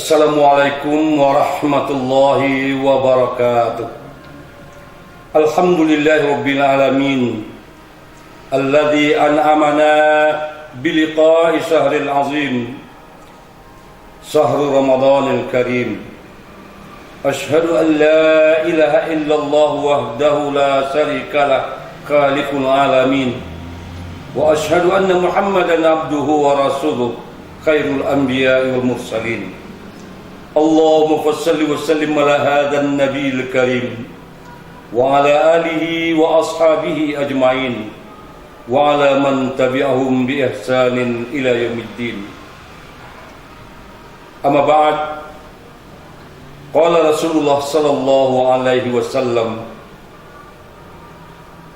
Assalamualaikum warahmatullahi wabarakatuh. Alhamdulillahi rabbil alamin alladzi an'amana biliqa'i syahril azim syahrul ramadanil karim. Ashhadu an la ilaha illallah wahdahu la syarika lah khaliqul alamin wa ashhadu anna muhammadan abduhu wa rasuluh khairul anbiya'i wal mursalin. Allahumma salli wa sallim ala hadzal nabiyil karim wa ala alihi wa ashabihi ajmain wa ala man tabi'ahum bi ihsanin ila yaumiddin. Amma ba'd. Qala Rasulullah sallallahu alaihi wasallam,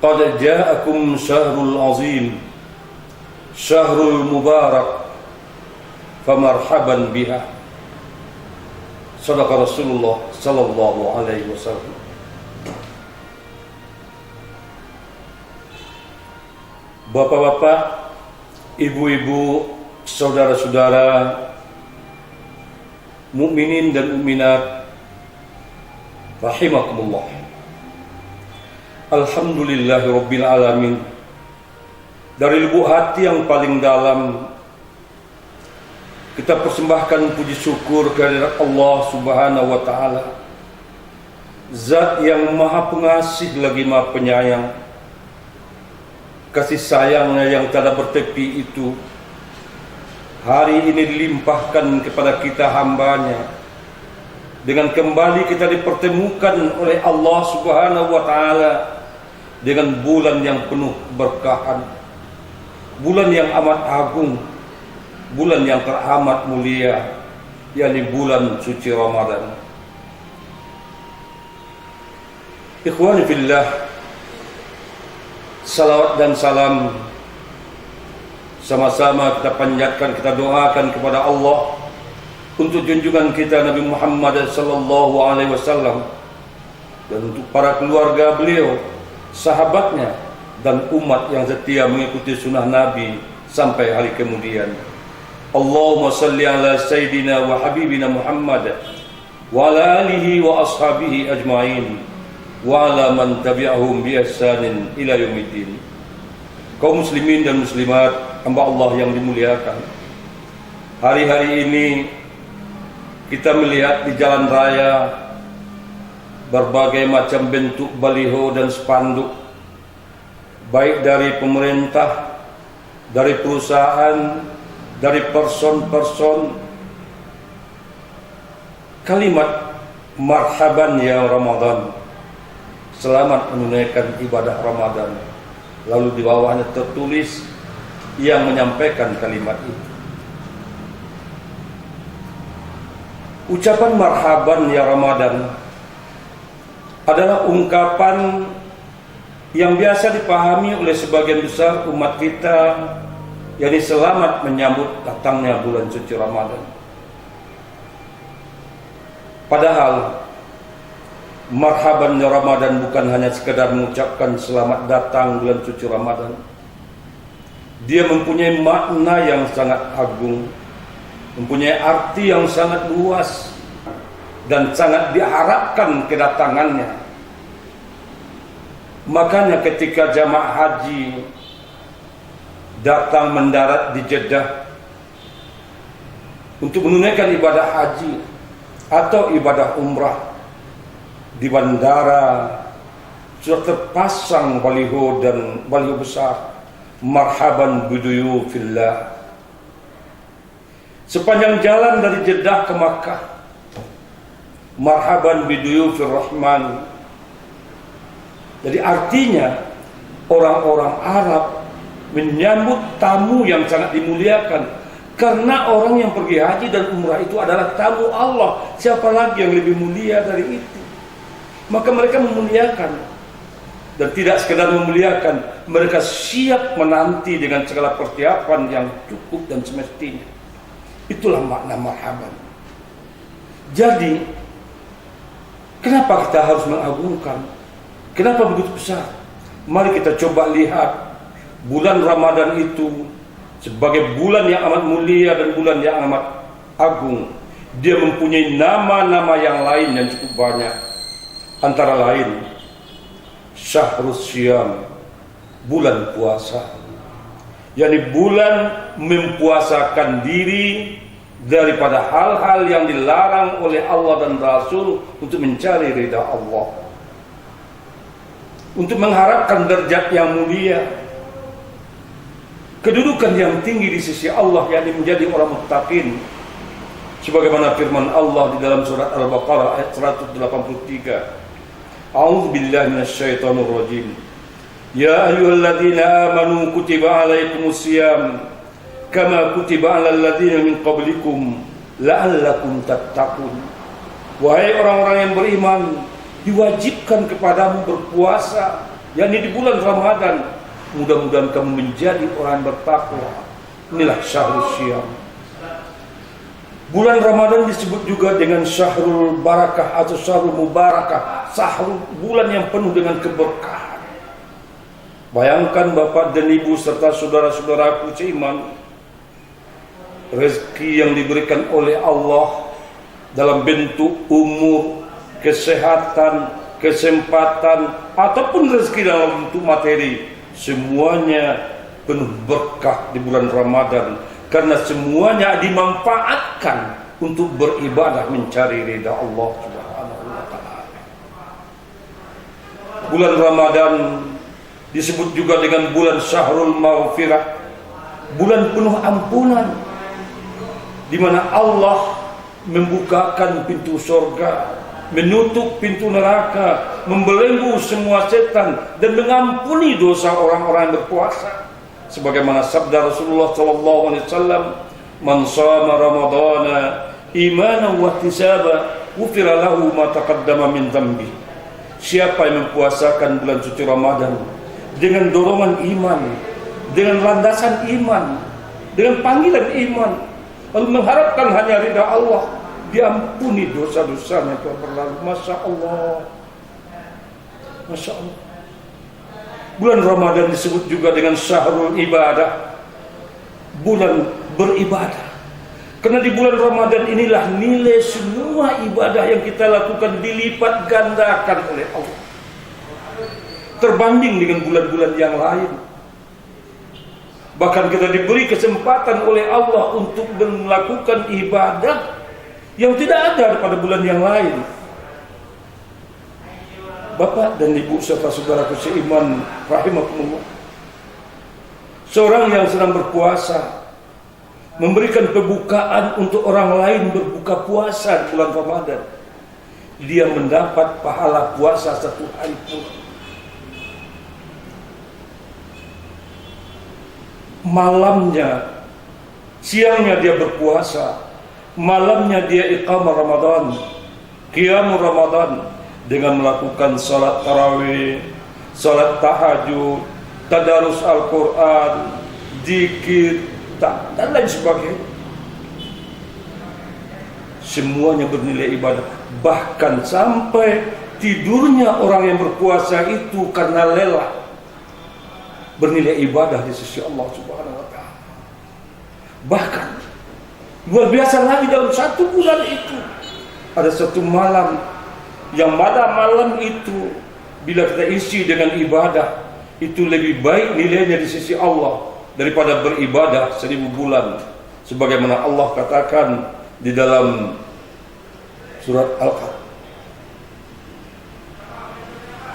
qad ja'akum syahrul azim, syahrul mubarak, famarhaban biha. Sadaqa Rasulullah sallallahu alaihi wasallam. Bapak-bapak, ibu-ibu, saudara-saudara, mukminin dan mukminat rahimakumullah. Alhamdulillahirabbil alamin. Dari lubuk hati yang paling dalam kita persembahkan puji syukur kehadirat Allah Subhanahu wa taala, Zat yang Maha Pengasih lagi Maha Penyayang. Kasih sayangnya yang tiada bertepi itu hari ini dilimpahkan kepada kita hambanya, dengan kembali kita dipertemukan oleh Allah Subhanahu wa taala dengan bulan yang penuh keberkahan, bulan yang amat agung, bulan yang teramat mulia, yakni bulan suci Ramadan. Ikhwani fillah, salawat dan salam sama-sama kita panjatkan, kita doakan kepada Allah untuk junjungan kita Nabi Muhammad sallallahu alaihi wasallam dan untuk para keluarga beliau, sahabatnya dan umat yang setia mengikuti sunnah Nabi sampai hari kemudian. Allahumma salli ala Sayyidina wa Habibina Muhammad wa ala alihi wa ashabihi ajma'in wa ala man tabi'ahum bi ihsanin ila yaumiddin. Kaum muslimin dan muslimat, hamba Allah yang dimuliakan, hari-hari ini kita melihat di jalan raya berbagai macam bentuk baliho dan spanduk, baik dari pemerintah, dari perusahaan, dari person-person, kalimat marhaban ya Ramadan, selamat menunaikan ibadah Ramadan. Lalu di bawahnya tertulis yang menyampaikan kalimat itu. Ucapan marhaban ya Ramadan adalah ungkapan yang biasa dipahami oleh sebagian besar umat kita, yakni selamat menyambut datangnya bulan suci Ramadan. Padahal marhaban ya Ramadan bukan hanya sekedar mengucapkan selamat datang bulan suci Ramadan. Dia mempunyai makna yang sangat agung, mempunyai arti yang sangat luas, dan sangat diharapkan kedatangannya. Makanya ketika jamaah haji datang mendarat di Jeddah untuk menunaikan ibadah haji atau ibadah umrah, di bandara sudah terpasang baliho dan baliho besar, marhaban biduyufillah. Sepanjang jalan dari Jeddah ke Makkah, marhaban biduyufir rahman. Jadi artinya orang-orang Arab menyambut tamu yang sangat dimuliakan, karena orang yang pergi haji dan umrah itu adalah tamu Allah. Siapa lagi yang lebih mulia dari itu? Maka mereka memuliakan, dan tidak sekedar memuliakan, mereka siap menanti dengan segala persiapan yang cukup dan semestinya. Itulah makna marhaban. Jadi kenapa kita harus mengagungkan? Kenapa begitu besar? Mari kita coba lihat bulan Ramadan itu sebagai bulan yang amat mulia dan bulan yang amat agung, dia mempunyai nama-nama yang lain yang cukup banyak. Antara lain Syahrus Syam, bulan puasa, yakni bulan mempuasakan diri daripada hal-hal yang dilarang oleh Allah dan Rasul untuk mencari ridha Allah, untuk mengharapkan derajat yang mulia, kedudukan yang tinggi di sisi Allah, yakni menjadi orang muttaqin, sebagaimana firman Allah di dalam surat Al-Baqarah ayat 183. A'udzu billahi minasyaitonir rajim. Ya ayyuhalladzina amanu kutiba 'alaikumus syiyam kama kutiba 'alal ladzina min qablikum la'allakum tattaqun. Wahai orang-orang yang beriman, diwajibkan kepadamu berpuasa, yakni di bulan Ramadan. Mudah-mudahan kamu menjadi orang yang bertakwa. Inilah Syahrul Syiyam. Bulan Ramadan disebut juga dengan Syahrul Barakah atau Syahrul Mubarakah, bulan yang penuh dengan keberkahan. Bayangkan Bapak dan Ibu serta saudara-saudaraku seiman, rezeki yang diberikan oleh Allah dalam bentuk umur, kesehatan, kesempatan, ataupun rezeki dalam bentuk materi, semuanya penuh berkah di bulan Ramadan, karena semuanya dimanfaatkan untuk beribadah mencari ridha Allah Subhanahu wa taala. Bulan Ramadan disebut juga dengan bulan Syahrul Maghfirah, bulan penuh ampunan, di mana Allah membukakan pintu surga, menutup pintu neraka, membelenggu semua setan, dan mengampuni dosa orang-orang yang berpuasa. Sebagaimana sabda Rasulullah sallallahu alaihi wasallam, "Man shama ramadhana imanan wa ihtisaba, ghufira lahu ma taqaddama min dhanbi." Siapa yang mempuasakan bulan suci Ramadan dengan dorongan iman, dengan landasan iman, dengan panggilan iman, lalu mengharapkan hanya ridha Allah, diampuni dosa-dosanya yang telah berlalu. Masya Allah, Masya Allah. Bulan Ramadan disebut juga dengan Syahrul Ibadah, bulan beribadah. Karena di bulan Ramadan inilah nilai semua ibadah yang kita lakukan dilipat gandakan oleh Allah, terbanding dengan bulan-bulan yang lain. Bahkan kita diberi kesempatan oleh Allah untuk melakukan ibadah yang tidak ada pada bulan yang lain. Bapak dan Ibu serta saudaraku seiman rahimakumullah, seorang yang sedang berpuasa memberikan pembukaan untuk orang lain berbuka puasa di bulan Ramadan, dia mendapat pahala puasa satu hari pun. Malamnya, siangnya dia berpuasa, malamnya dia iqamah Ramadan, qiyamul Ramadan, dengan melakukan salat tarawih, salat tahajud, tadarus Al-Quran, zikir, dan lain sebagainya. Semuanya bernilai ibadah. Bahkan sampai tidurnya orang yang berpuasa itu karena lelah, bernilai ibadah di sisi Allah Subhanahu wa taala. Bahkan luar biasa lagi, dalam satu bulan itu ada satu malam yang pada malam itu bila kita isi dengan ibadah, itu lebih baik nilainya di sisi Allah daripada beribadah 1000 bulan. Sebagaimana Allah katakan di dalam surat Al-Qadr,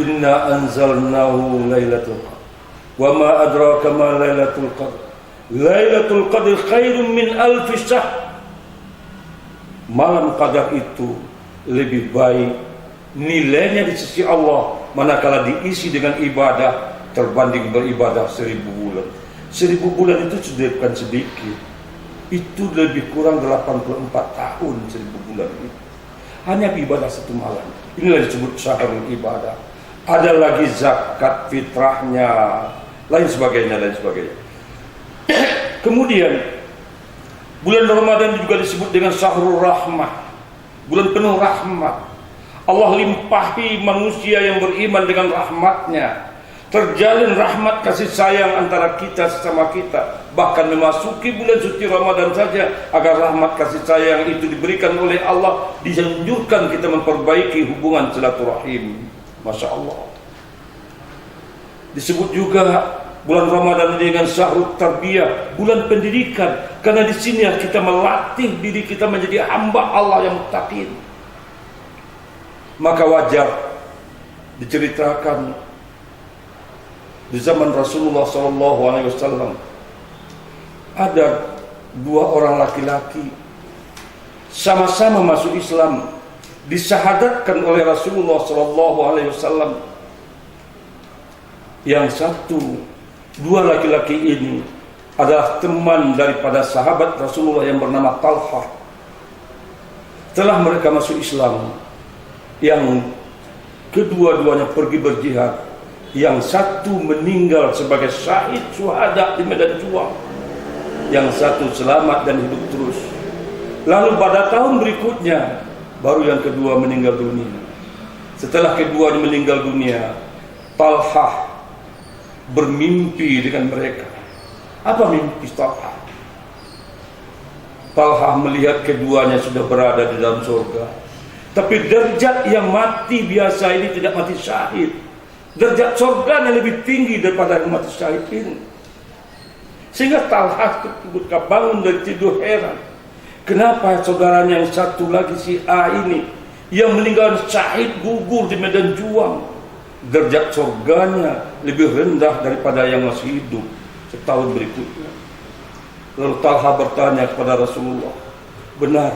"Inna anzalnahu lailatul qadr, wa ma adraka ma lailatul qadr, lailatul qadr khairun min alfi syahr." Malam qadar itu lebih baik nilainya di sisi Allah manakala diisi dengan ibadah terbanding beribadah 1000 bulan. 1000 bulan itu sudah bukan sedikit. Itu lebih kurang 84 tahun 1000 bulan itu. Hanya ibadah satu malam. Inilah disebut syahrul ibadah. Ada lagi zakat fitrahnya, lain sebagainya, lain sebagainya. Kemudian bulan Ramadan juga disebut dengan syahrul rahmah, bulan penuh rahmat. Allah limpahi manusia yang beriman dengan rahmatnya, terjalin rahmat kasih sayang antara kita sesama kita. Bahkan memasuki bulan suci Ramadan saja, agar rahmat kasih sayang itu diberikan oleh Allah, dianjurkan kita memperbaiki hubungan silaturahim. Masya Allah. Disebut juga bulan Ramadan ini dengan syahrut tarbiyah, bulan pendidikan, karena di sini kita melatih diri kita menjadi hamba Allah yang muttaqin. Maka wajar diceritakan di zaman Rasulullah SAW ada dua orang laki-laki sama-sama masuk Islam, disyahadatkan oleh Rasulullah SAW. Yang satu, dua laki-laki ini adalah teman daripada sahabat Rasulullah yang bernama Talhah. Setelah mereka masuk Islam, yang kedua-duanya pergi berjihad, yang satu meninggal sebagai syahid syuhada di medan juang, yang satu selamat dan hidup terus. Lalu pada tahun berikutnya baru yang kedua meninggal dunia. Setelah keduanya meninggal dunia, Talhah bermimpi dengan mereka. Apa mimpi Talhah? Talhah melihat keduanya sudah berada di dalam surga. Tapi derajat yang mati biasa ini tidak mati syahid. Derajat surganya lebih tinggi daripada yang mati syahid ini. Sehingga Talhah ketika bangun dari tidur heran. Kenapa saudaranya yang satu lagi si A ini yang meninggal syahid gugur di medan juang, derajat surganya lebih rendah daripada yang masih hidup setahun berikutnya. Lalu Talhah bertanya kepada Rasulullah, benar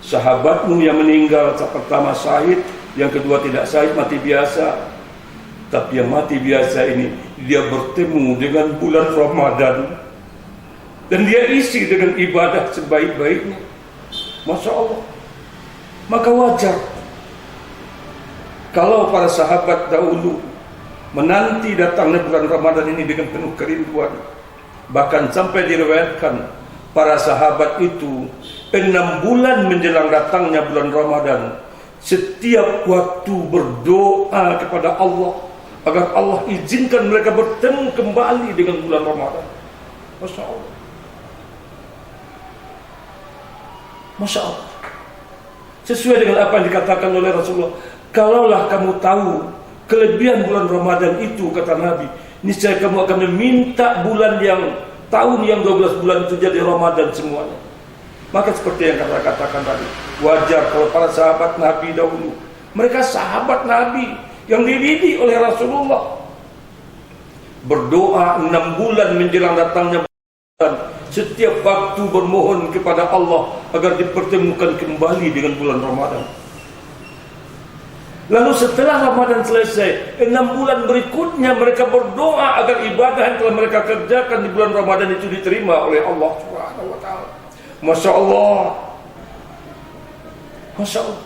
sahabatmu yang meninggal pertama syahid, yang kedua tidak syahid, mati biasa. Tapi yang mati biasa ini dia bertemu dengan bulan Ramadan dan dia isi dengan ibadah sebaik-baiknya. Masya Allah. Maka wajar kalau para sahabat dahulu menanti datangnya bulan Ramadan ini dengan penuh kerinduan. Bahkan sampai diriwayatkan para sahabat itu 6 bulan menjelang datangnya bulan Ramadan, setiap waktu berdoa kepada Allah agar Allah izinkan mereka bertemu kembali dengan bulan Ramadan. Masya Allah. Masya Allah. Sesuai dengan apa yang dikatakan oleh Rasulullah, kalaulah kamu tahu kelebihan bulan Ramadan itu, kata Nabi, niscaya kamu akan meminta bulan yang tahun yang 12 bulan itu jadi Ramadan semuanya. Maka seperti yang kita katakan tadi, wajar kalau para sahabat Nabi dahulu, mereka sahabat Nabi yang dididik oleh Rasulullah, berdoa 6 bulan menjelang datangnya bulan, setiap waktu bermohon kepada Allah agar dipertemukan kembali dengan bulan Ramadan. Lalu setelah Ramadan selesai, 6 bulan berikutnya mereka berdoa agar ibadah yang telah mereka kerjakan di bulan Ramadan itu diterima oleh Allah Subhanahu wa taala. Masya Allah. Masya Allah.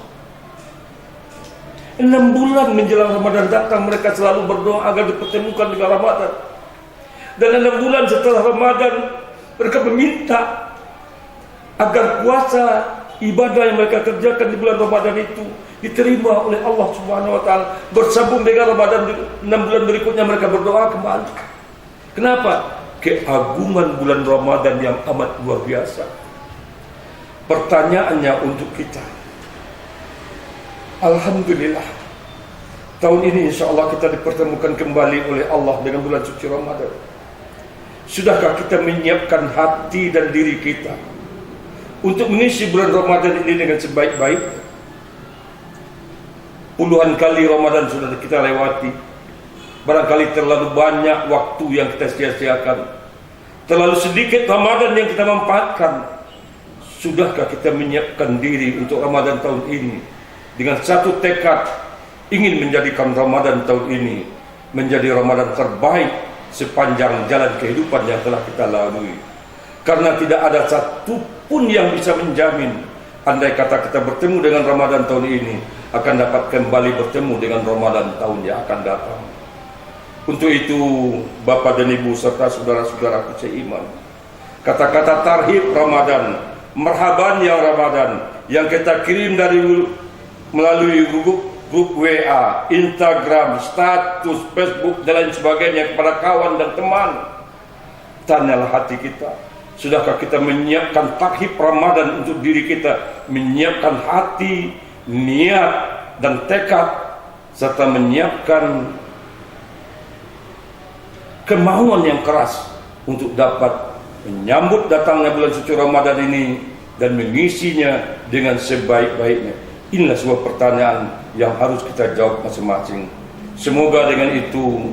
6 bulan menjelang Ramadan datang, mereka selalu berdoa agar dipertemukan dengan Ramadan. Dan 6 bulan setelah Ramadan, mereka meminta agar puasa ibadah yang mereka kerjakan di bulan Ramadan itu diterima oleh Allah Subhanahu wa taala. Bersambung dengan Ramadan, 6 bulan berikutnya mereka berdoa kembali. Kenapa? Keagungan bulan Ramadan yang amat luar biasa. Pertanyaannya untuk kita, alhamdulillah, tahun ini insya Allah kita dipertemukan kembali oleh Allah dengan bulan suci Ramadan. Sudahkah kita menyiapkan hati dan diri kita untuk mengisi bulan Ramadan ini dengan sebaik-baiknya? Puluhan kali Ramadan sudah kita lewati. Barangkali terlalu banyak waktu yang kita sia-siakan, terlalu sedikit Ramadan yang kita manfaatkan. Sudahkah kita menyiapkan diri untuk Ramadan tahun ini dengan satu tekad ingin menjadikan Ramadan tahun ini menjadi Ramadan terbaik sepanjang jalan kehidupan yang telah kita lalui? Karena tidak ada satu pun yang bisa menjamin andai kata kita bertemu dengan Ramadan tahun ini akan dapat kembali bertemu dengan Ramadan tahun yang akan datang. Untuk itu, Bapak dan Ibu serta saudara-saudaraku seiman, kata-kata tarhib Ramadan, marhaban ya Ramadan, yang kita kirim dari melalui grup WA, Instagram, status, Facebook, dan lain sebagainya kepada kawan dan teman. Tanyalah hati kita. Sudahkah kita menyiapkan takhib Ramadan untuk diri kita, menyiapkan hati, niat, dan tekad, serta menyiapkan kemauan yang keras untuk dapat menyambut datangnya bulan suci Ramadan ini dan mengisinya dengan sebaik-baiknya. Inilah sebuah pertanyaan yang harus kita jawab masing-masing. Semoga dengan itu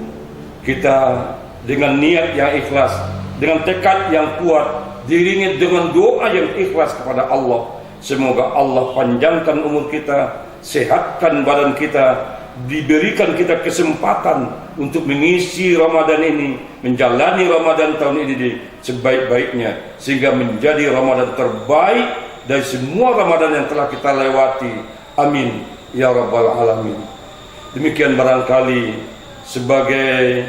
kita dengan niat yang ikhlas, dengan tekad yang kuat, diiringi dengan doa yang ikhlas kepada Allah, semoga Allah panjangkan umur kita, sehatkan badan kita, diberikan kita kesempatan untuk mengisi Ramadan ini, menjalani Ramadan tahun ini sebaik-baiknya, sehingga menjadi Ramadan terbaik dari semua Ramadan yang telah kita lewati. Amin ya rabbal alamin. Demikian barangkali sebagai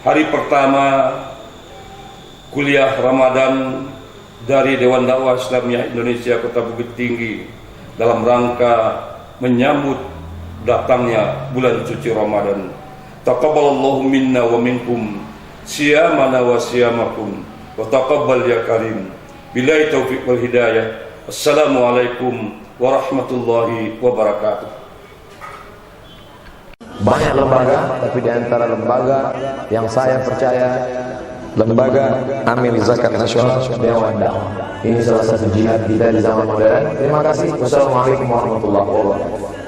hari pertama kuliah Ramadan dari Dewan Dakwah Islamiyah Indonesia Kota Bukit Tinggi dalam rangka menyambut datangnya bulan suci Ramadan. Taqabbalallahu minna wa minkum siyamana wa siyamakum wa taqabbal ya karim. Billahi taufiq wal hidayah. Assalamualaikum warahmatullahi wabarakatuh. Banyak lembaga, tapi di antara lembaga yang saya percaya, Lembaga Amil Zakat Nasional Dewan Dakwah. Ini salah satu jihad kita di zaman modern. Terima kasih. Wassalamualaikum warahmatullahi wabarakatuh.